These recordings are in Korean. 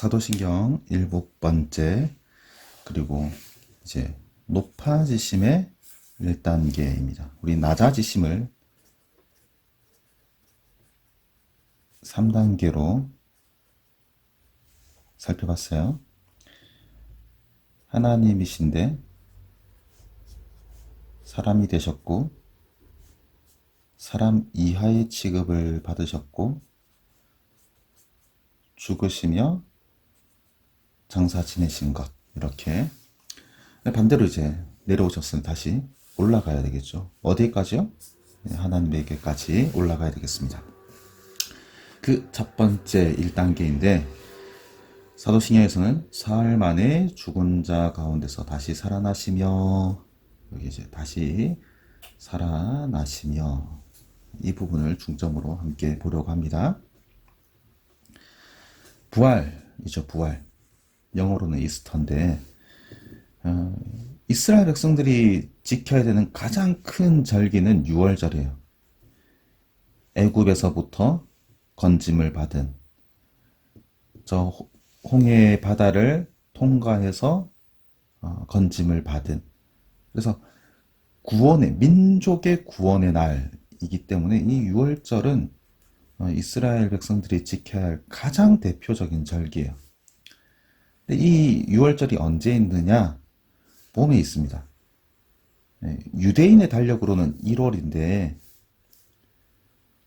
사도신경 7번째, 그리고 이제 높아지심의 1단계입니다. 우리 낮아지심을 3단계로 살펴봤어요. 하나님이신데 사람이 되셨고, 사람 이하의 취급을 받으셨고, 죽으시며 장사 지내신 것, 이렇게. 반대로 이제 내려오셨으니 다시 올라가야 되겠죠. 어디까지요? 하나님에게까지 올라가야 되겠습니다. 그 첫 번째 1단계인데, 사도신경에서는 사흘 만에 죽은 자 가운데서 다시 살아나시며, 여기 이제 다시 살아나시며, 이 부분을 중점으로 함께 보려고 합니다. 부활이죠, 부활. 영어로는 이스터인데, 이스라엘 백성들이 지켜야 되는 가장 큰 절기는 유월절이에요. 애굽에서부터 건짐을 받은, 저 홍해 바다를 통과해서 건짐을 받은, 그래서 구원의, 민족의 구원의 날이기 때문에 이 유월절은 이스라엘 백성들이 지켜야 할 가장 대표적인 절기예요. 근데 이 유월절이 언제 있느냐? 봄에 있습니다. 유대인의 달력으로는 1월인데,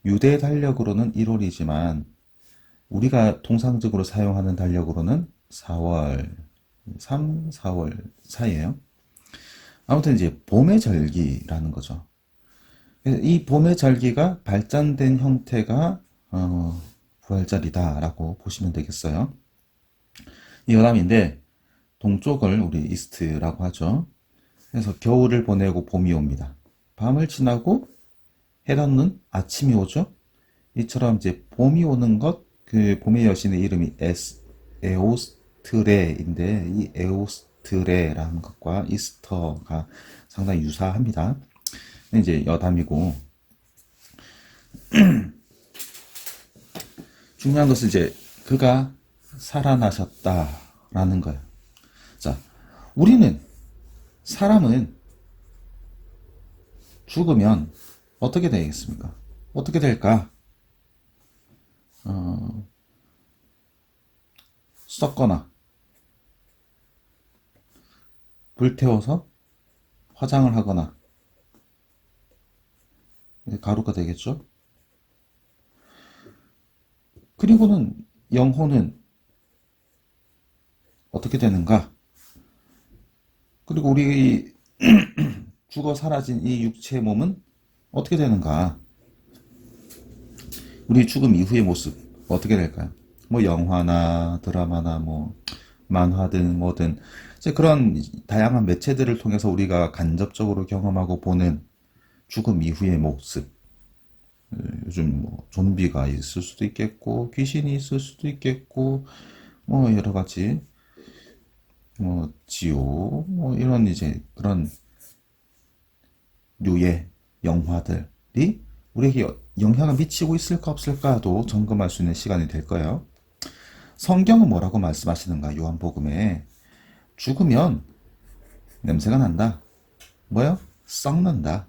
유대 달력으로는 1월이지만 우리가 통상적으로 사용하는 달력으로는 4월, 3, 4월 사이에요. 아무튼 이제 봄의 절기라는 거죠. 이 봄의 절기가 발전된 형태가 부활절이다라고 보시면 되겠어요. 이 여담인데, 동쪽을 우리 이스트라고 하죠. 그래서 겨울을 보내고 봄이 옵니다. 밤을 지나고 해 돋는 아침이 오죠. 이처럼 이제 봄이 오는 것, 그 봄의 여신의 이름이 에오스트레인데, 이 에오스트레라는 것과 이스터가 상당히 유사합니다. 이제 여담이고, 중요한 것은 이제 그가 살아나셨다라는 거예요. 자, 사람은 죽으면 어떻게 되겠습니까? 어떻게 될까? 썩거나, 불태워서 화장을 하거나, 가루가 되겠죠? 그리고는 영혼은 어떻게 되는가? 그리고 우리 죽어 사라진 이 육체의 몸은 어떻게 되는가? 우리 죽음 이후의 모습 어떻게 될까요? 뭐 영화나 드라마나 뭐 만화든 뭐든 이제 그런 다양한 매체들을 통해서 우리가 간접적으로 경험하고 보는 죽음 이후의 모습. 요즘 뭐 좀비가 있을 수도 있겠고, 귀신이 있을 수도 있겠고, 뭐 여러 가지 뭐 지옥 뭐 이런 이제 그런 류의 영화들이 우리에게 영향을 미치고 있을까 없을까도 점검할 수 있는 시간이 될 거예요. 성경은 뭐라고 말씀하시는가? 요한복음에 죽으면 냄새가 난다. 뭐요? 썩는다.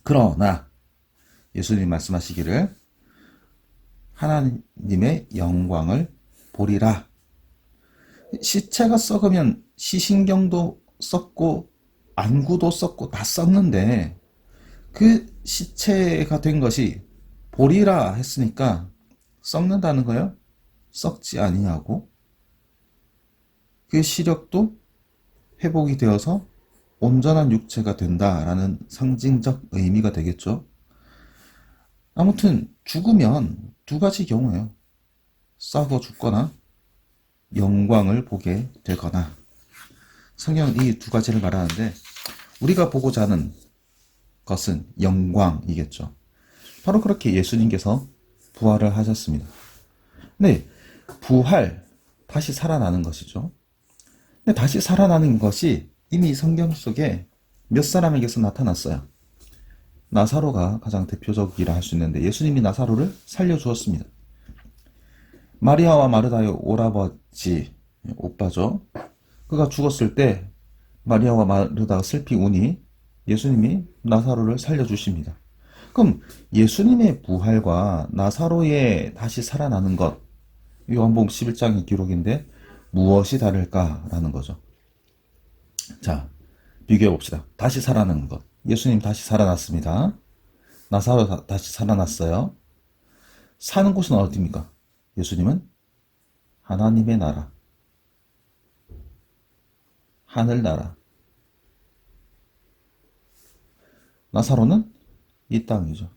그러나 예수님 말씀하시기를 하나님의 영광을 보리라. 시체가 썩으면 시신경도 썩고 안구도 썩고 다 썩는데, 그 시체가 된 것이 보리라 했으니까 썩는다는 거예요. 썩지 아니하고 그 시력도 회복이 되어서 온전한 육체가 된다라는 상징적 의미가 되겠죠. 아무튼 죽으면 두 가지 경우예요. 썩어 죽거나 영광을 보게 되거나. 성경은 이 두 가지를 말하는데, 우리가 보고자 하는 것은 영광이겠죠. 바로 그렇게 예수님께서 부활을 하셨습니다. 네, 부활, 다시 살아나는 것이죠. 근데 다시 살아나는 것이 이미 성경 속에 몇 사람에게서 나타났어요. 나사로가 가장 대표적이라 할 수 있는데, 예수님이 나사로를 살려주었습니다. 마리아와 마르다의 오라버지, 오빠죠. 그가 죽었을 때 마리아와 마르다가 슬피 우니 예수님이 나사로를 살려주십니다. 그럼 예수님의 부활과 나사로의 다시 살아나는 것, 요한복음 11장의 기록인데 무엇이 다를까라는 거죠. 자, 비교해 봅시다. 다시 살아나는 것. 예수님 다시 살아났습니다. 나사로 다시 살아났어요. 사는 곳은 어디입니까? 예수님은 하나님의 나라, 하늘나라. 나사로는 이 땅이죠.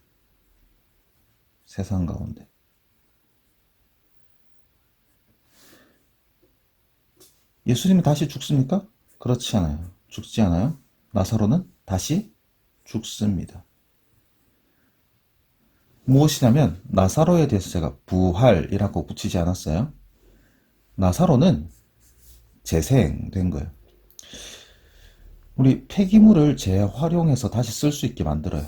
세상 가운데. 예수님은 다시 죽습니까? 그렇지 않아요. 죽지 않아요. 나사로는 다시 죽습니다. 무엇이냐면 나사로에 대해서 제가 부활이라고 붙이지 않았어요. 나사로는 재생된 거예요. 우리 폐기물을 재활용해서 다시 쓸 수 있게 만들어요.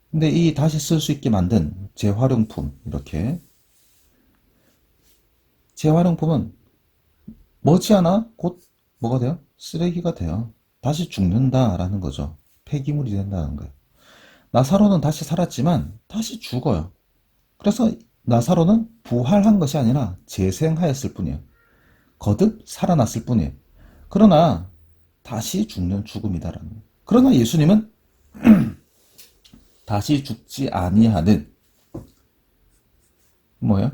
근데 이 다시 쓸 수 있게 만든 재활용품, 이렇게 재활용품은 머지않아 곧 뭐가 돼요? 쓰레기가 돼요. 다시 죽는다라는 거죠. 폐기물이 된다는 거예요. 나사로는 다시 살았지만 다시 죽어요. 그래서 나사로는 부활한 것이 아니라 재생하였을 뿐이에요. 거듭 살아났을 뿐이에요. 그러나 다시 죽는 죽음이다라는 거예요. 그러나 예수님은 다시 죽지 아니하는 뭐예요?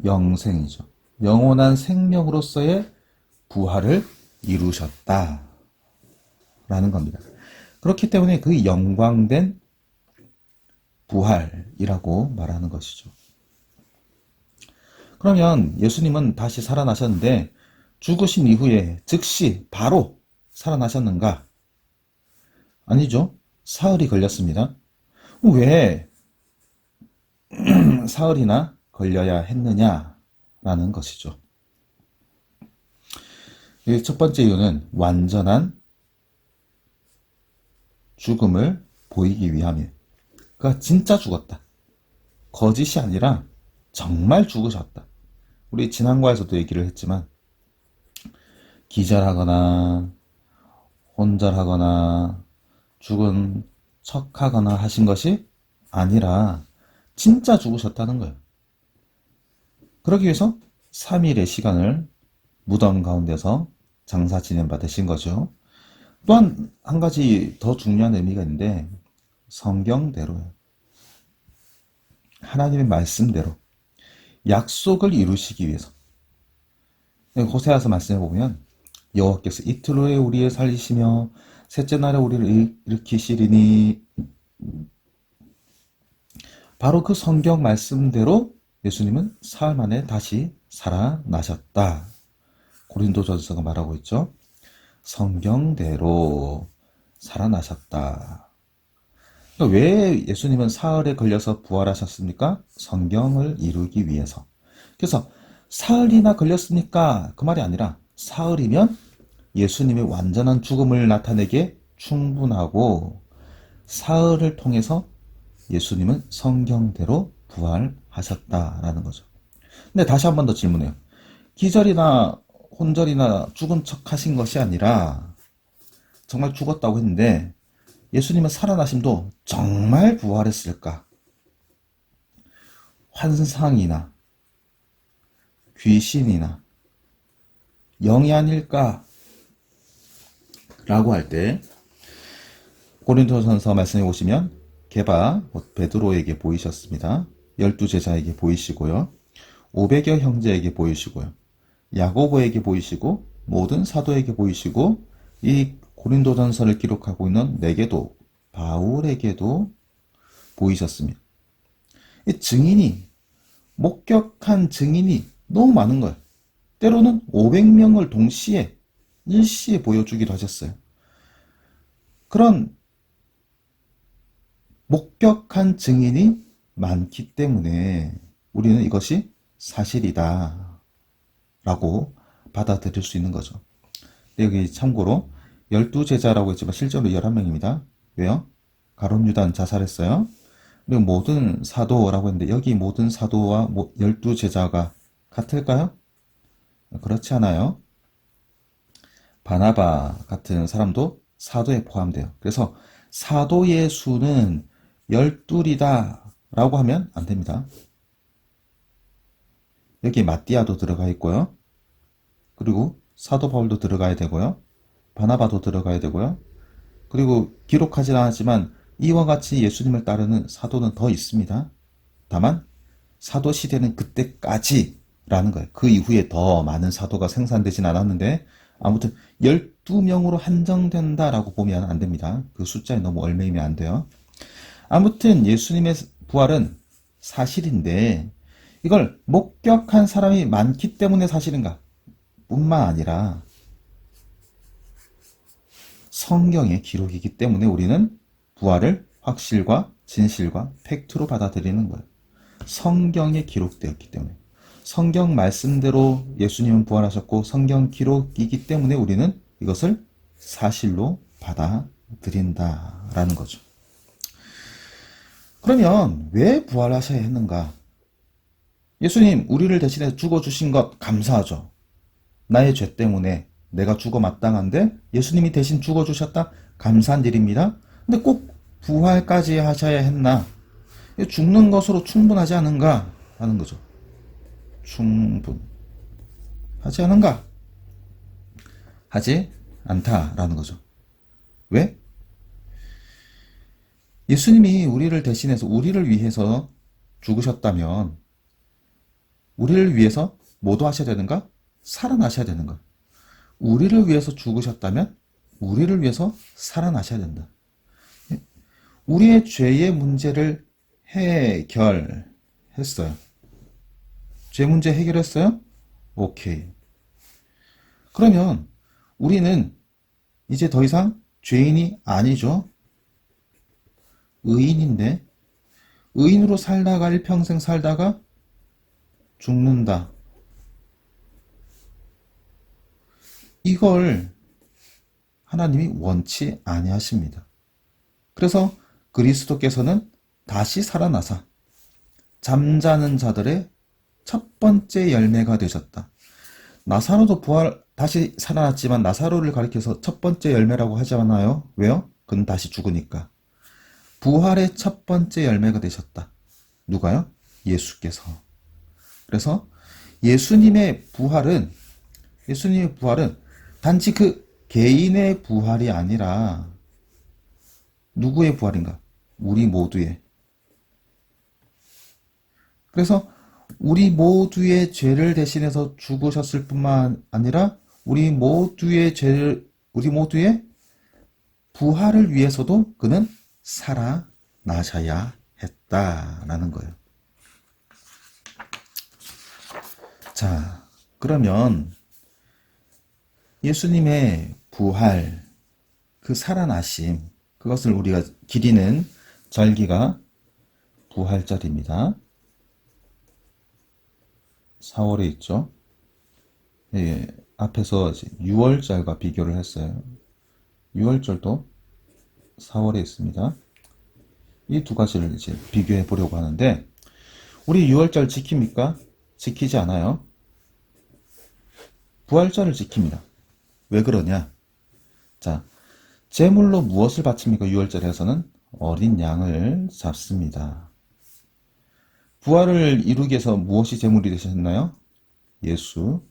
영생이죠. 영원한 생명으로서의 부활을 이루셨다라는 겁니다. 그렇기 때문에 그 영광된 부활이라고 말하는 것이죠. 그러면 예수님은 다시 살아나셨는데 죽으신 이후에 즉시 바로 살아나셨는가? 아니죠. 사흘이 걸렸습니다. 왜 사흘이나 걸려야 했느냐라는 것이죠. 첫 번째 이유는 완전한 죽음을 보이기 위함이에요. 그가 진짜 죽었다. 거짓이 아니라 정말 죽으셨다. 우리 지난과에서도 얘기를 했지만 기절하거나 혼절하거나 죽은 척하거나 하신 것이 아니라 진짜 죽으셨다는 거예요. 그러기 위해서 3일의 시간을 무덤 가운데서 장사 지낸 바 되신 거죠. 또한 한 가지 더 중요한 의미가 있는데 성경대로요. 하나님의 말씀대로 약속을 이루시기 위해서. 호세아서 말씀해 보면 여호와께서 이틀 후에 우리를 살리시며 셋째 날에 우리를 일으키시리니, 바로 그 성경 말씀대로 예수님은 사흘 만에 다시 살아나셨다. 고린도전서가 말하고 있죠. 성경대로 살아나셨다. 그러니까 왜 예수님은 사흘에 걸려서 부활하셨습니까? 성경을 이루기 위해서. 그래서 사흘이나 걸렸습니까? 그 말이 아니라 사흘이면 예수님의 완전한 죽음을 나타내기에 충분하고, 사흘을 통해서 예수님은 성경대로 부활하셨다라는 거죠. 근데 다시 한 번 더 질문해요. 기절이나 혼절이나 죽은 척 하신 것이 아니라 정말 죽었다고 했는데 예수님은 살아나심도 정말 부활했을까? 환상이나 귀신이나 영이 아닐까? 라고 할 때 고린도전서 말씀해 보시면 게바 베드로에게 보이셨습니다. 12제자에게 보이시고요. 500여 형제에게 보이시고요. 야고보에게 보이시고 모든 사도에게 보이시고 이 고린도전서를 기록하고 있는 내게도, 바울에게도 보이셨습니다. 이 증인이, 목격한 증인이 너무 많은 거예요. 때로는 500명을 동시에 일시에 보여주기도 하셨어요. 그런 목격한 증인이 많기 때문에 우리는 이것이 사실이다 라고 받아들일 수 있는 거죠. 여기 참고로 12제자라고 했지만 실제로 11명입니다. 왜요? 가룟 유다는 자살했어요. 그리고 모든 사도라고 했는데 여기 모든 사도와 12제자가 같을까요? 그렇지 않아요. 바나바 같은 사람도 사도에 포함돼요. 그래서 사도의 수는 12이다 라고 하면 안 됩니다. 여기 마띠아도 들어가 있고요. 그리고 사도 바울도 들어가야 되고요. 바나바도 들어가야 되고요. 그리고 기록하지 않았지만 이와 같이 예수님을 따르는 사도는 더 있습니다. 다만 사도 시대는 그때까지라는 거예요. 그 이후에 더 많은 사도가 생산되진 않았는데 아무튼 12명으로 한정된다라고 보면 안 됩니다. 그 숫자에 너무 얽매이면 안 돼요. 아무튼 예수님의 부활은 사실인데 이걸 목격한 사람이 많기 때문에 사실인가? 뿐만 아니라 성경의 기록이기 때문에 우리는 부활을 확실과 진실과 팩트로 받아들이는 거예요. 성경에 기록되었기 때문에. 성경 말씀대로 예수님은 부활하셨고 성경 기록이기 때문에 우리는 이것을 사실로 받아들인다라는 거죠. 그러면 왜 부활하셔야 했는가? 예수님, 우리를 대신해 죽어주신 것 감사하죠. 나의 죄 때문에 내가 죽어 마땅한데 예수님이 대신 죽어주셨다? 감사한 일입니다. 근데 꼭 부활까지 하셔야 했나? 죽는 것으로 충분하지 않은가? 하는 거죠. 충분하지 않은가? 하지 않다라는 거죠. 왜? 예수님이 우리를 대신해서 우리를 위해서 죽으셨다면 우리를 위해서 뭐도 하셔야 되는가? 살아나셔야 되는가? 우리를 위해서 죽으셨다면 우리를 위해서 살아나셔야 된다. 우리의 죄의 문제를 해결했어요. 죄 문제 해결했어요? 오케이. 그러면 우리는 이제 더 이상 죄인이 아니죠. 의인인데 의인으로 살다가 일평생 살다가 죽는다. 이걸 하나님이 원치 아니하십니다. 그래서 그리스도께서는 다시 살아나사 잠자는 자들의 첫 번째 열매가 되셨다. 나사로도 다시 살아났지만 나사로를 가리켜서 첫 번째 열매라고 하지 않아요? 왜요? 그는 다시 죽으니까. 부활의 첫 번째 열매가 되셨다. 누가요? 예수께서. 그래서 예수님의 부활은 단지 그 개인의 부활이 아니라 누구의 부활인가? 우리 모두의. 그래서 우리 모두의 죄를 대신해서 죽으셨을 뿐만 아니라 우리 모두의 부활을 위해서도 그는 살아나셔야 했다라는 거예요. 자, 그러면 예수님의 부활, 그 살아나심, 그것을 우리가 기리는 절기가 부활절입니다. 4월에 있죠. 예, 앞에서 6월절과 비교를 했어요. 6월절도 4월에 있습니다. 이 두 가지를 이제 비교해 보려고 하는데, 우리 6월절 지킵니까? 지키지 않아요. 부활절을 지킵니다. 왜 그러냐? 자, 제물로 무엇을 바칩니까? 6월절에서는 어린 양을 잡습니다. 부활을 이루기 위해서 무엇이 제물이 되셨나요? 예수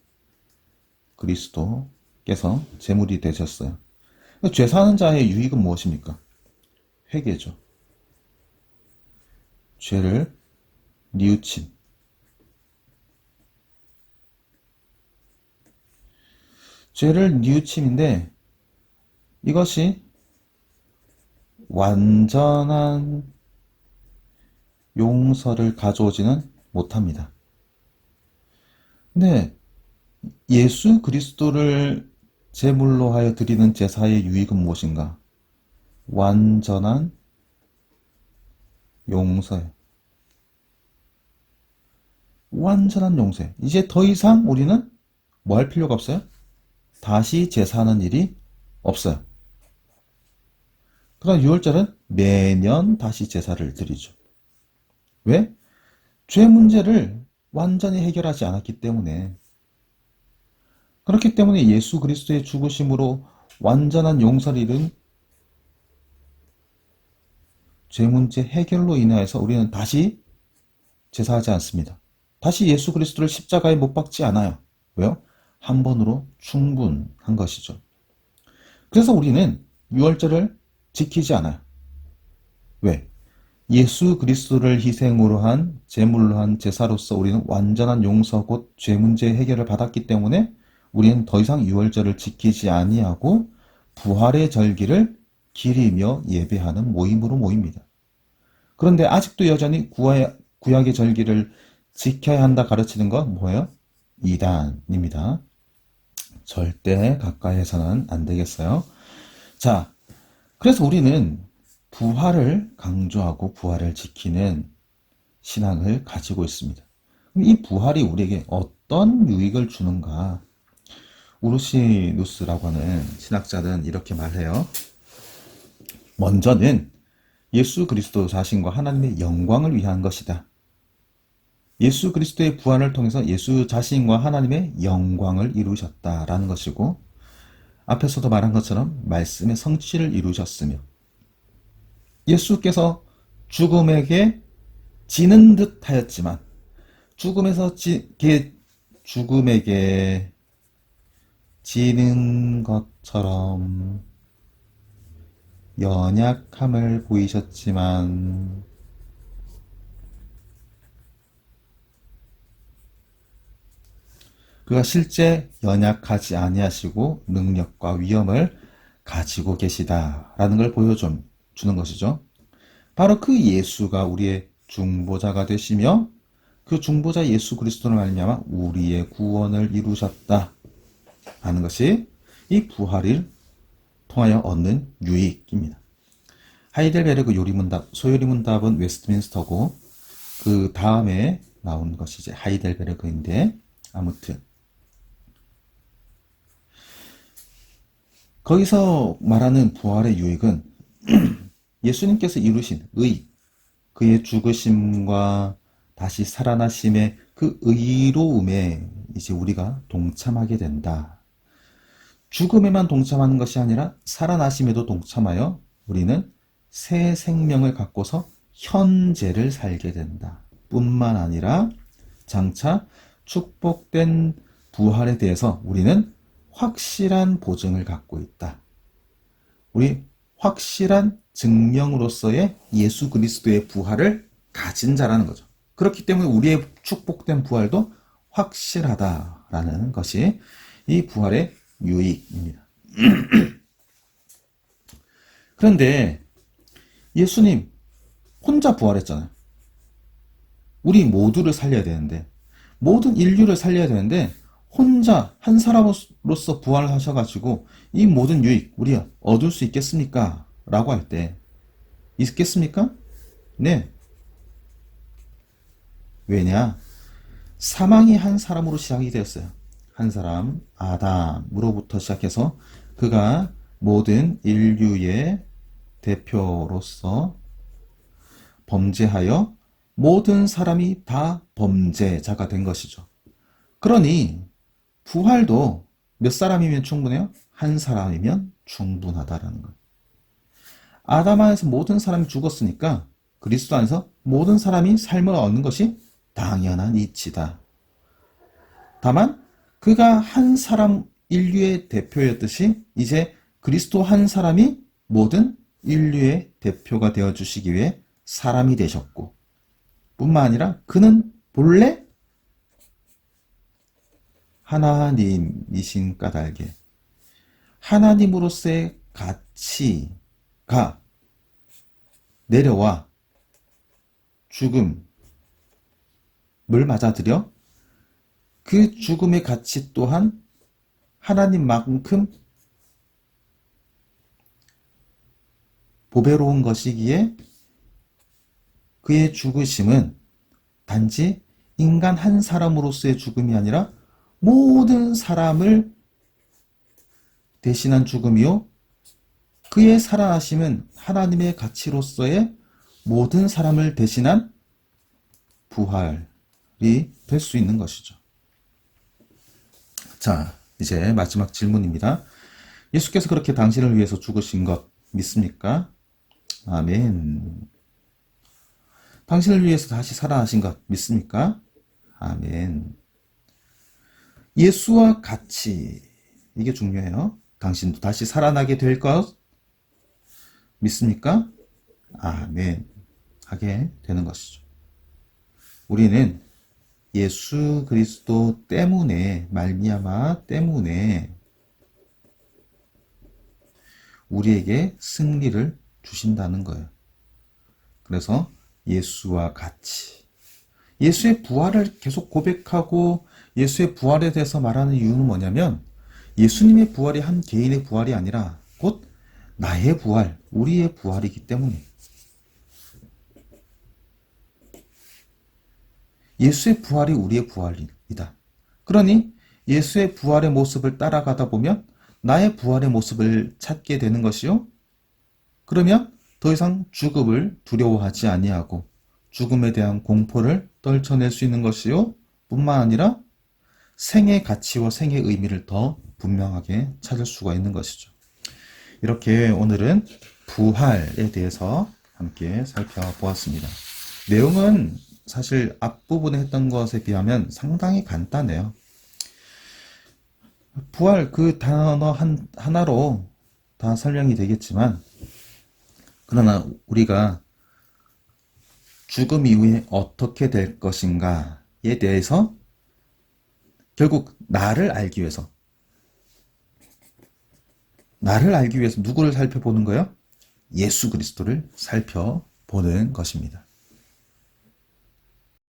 그리스도께서 제물이 되셨어요. 죄 사는 자의 유익은 무엇입니까? 회개죠. 죄를 뉘우침. 죄를 뉘우침인데 이것이 완전한 용서를 가져오지는 못합니다. 근데 예수 그리스도를 제물로 하여 드리는 제사의 유익은 무엇인가? 완전한 용서예요. 완전한 용서. 이제 더 이상 우리는 뭐 할 필요가 없어요? 다시 제사하는 일이 없어요. 그러나 6월절은 매년 다시 제사를 드리죠. 왜? 죄 문제를 완전히 해결하지 않았기 때문에. 그렇기 때문에 예수 그리스도의 죽으심으로 완전한 용서를 이룬 죄 문제 해결로 인하여서 우리는 다시 제사하지 않습니다. 다시 예수 그리스도를 십자가에 못 박지 않아요. 왜요? 한 번으로 충분한 것이죠. 그래서 우리는 유월절을 지키지 않아요. 왜? 예수 그리스도를 희생으로 한 제물로 한 제사로서 우리는 완전한 용서 곧 죄 문제 해결을 받았기 때문에 우리는 더 이상 유월절을 지키지 아니하고 부활의 절기를 기리며 예배하는 모임으로 모입니다. 그런데 아직도 여전히 구약의 절기를 지켜야 한다 가르치는 건 뭐예요? 이단입니다. 절대 가까이 해서는 안 되겠어요. 자, 그래서 우리는 부활을 강조하고 부활을 지키는 신앙을 가지고 있습니다. 그럼 이 부활이 우리에게 어떤 유익을 주는가? 우르시누스라고 하는 신학자는 이렇게 말해요. 먼저는 예수 그리스도 자신과 하나님의 영광을 위한 것이다. 예수 그리스도의 부활을 통해서 예수 자신과 하나님의 영광을 이루셨다라는 것이고, 앞에서도 말한 것처럼 말씀의 성취를 이루셨으며, 예수께서 죽음에게 지는 듯 하였지만, 죽음에게 지는 것처럼 연약함을 보이셨지만, 그가 실제 연약하지 아니하시고 능력과 위엄을 가지고 계시다라는 걸 보여주는 것이죠. 바로 그 예수가 우리의 중보자가 되시며 그 중보자 예수 그리스도를 말미암아 우리의 구원을 이루셨다 하는 것이 이 부활을 통하여 얻는 유익입니다. 하이델베르그 요리문답, 소요리문답은 웨스트민스터고 그 다음에 나온 것이 이제 하이델베르그인데, 아무튼 거기서 말하는 부활의 유익은 예수님께서 이루신 의, 그의 죽으심과 다시 살아나심의 그 의로움에 이제 우리가 동참하게 된다. 죽음에만 동참하는 것이 아니라 살아나심에도 동참하여 우리는 새 생명을 갖고서 현재를 살게 된다. 뿐만 아니라 장차 축복된 부활에 대해서 우리는 확실한 보증을 갖고 있다. 우리 확실한 증명으로서의 예수 그리스도의 부활을 가진 자라는 거죠. 그렇기 때문에 우리의 축복된 부활도 확실하다라는 것이 이 부활의 유익입니다. 그런데 예수님 혼자 부활했잖아요. 우리 모두를 살려야 되는데, 모든 인류를 살려야 되는데 혼자 한 사람으로서 부활하셔가지고 이 모든 유익 우리 얻을 수 있겠습니까? 라고 할 때 있겠습니까? 네. 왜냐? 사망이 한 사람으로 시작이 되었어요. 한 사람 아담으로부터 시작해서 그가 모든 인류의 대표로서 범죄하여 모든 사람이 다 범죄자가 된 것이죠. 그러니 부활도 몇 사람이면 충분해요? 한 사람이면 충분하다라는 거예요. 아담 안에서 모든 사람이 죽었으니까 그리스도 안에서 모든 사람이 삶을 얻는 것이 당연한 이치다. 다만 그가 한 사람 인류의 대표였듯이 이제 그리스도 한 사람이 모든 인류의 대표가 되어주시기 위해 사람이 되셨고, 뿐만 아니라 그는 본래 하나님이신 까닭에 하나님으로서의 가치가 내려와 죽음을 맞아들여 그 죽음의 가치 또한 하나님만큼 보배로운 것이기에 그의 죽으심은 단지 인간 한 사람으로서의 죽음이 아니라 모든 사람을 대신한 죽음이요, 그의 살아나심은 하나님의 가치로서의 모든 사람을 대신한 부활이 될 수 있는 것이죠. 자, 이제 마지막 질문입니다. 예수께서 그렇게 당신을 위해서 죽으신 것 믿습니까? 아멘. 당신을 위해서 다시 살아나신 것 믿습니까? 아멘. 예수와 같이, 이게 중요해요. 당신도 다시 살아나게 될 것 믿습니까? 아멘. 하게 되는 것이죠. 우리는 예수 그리스도 때문에, 말미암아 때문에 우리에게 승리를 주신다는 거예요. 그래서 예수와 같이, 예수의 부활을 계속 고백하고 예수의 부활에 대해서 말하는 이유는 뭐냐면, 예수님의 부활이 한 개인의 부활이 아니라 곧 나의 부활, 우리의 부활이기 때문에, 예수의 부활이 우리의 부활이다. 그러니 예수의 부활의 모습을 따라가다 보면 나의 부활의 모습을 찾게 되는 것이요. 그러면 더 이상 죽음을 두려워하지 아니하고 죽음에 대한 공포를 떨쳐낼 수 있는 것이요. 뿐만 아니라 생의 가치와 생의 의미를 더 분명하게 찾을 수가 있는 것이죠. 이렇게 오늘은 부활에 대해서 함께 살펴보았습니다. 내용은 사실 앞부분에 했던 것에 비하면 상당히 간단해요. 부활 그 단어 하나로 다 설명이 되겠지만, 그러나 우리가 죽음 이후에 어떻게 될 것인가에 대해서 결국 나를 알기 위해서 누구를 살펴보는 거예요? 예수 그리스도를 살펴보는 것입니다.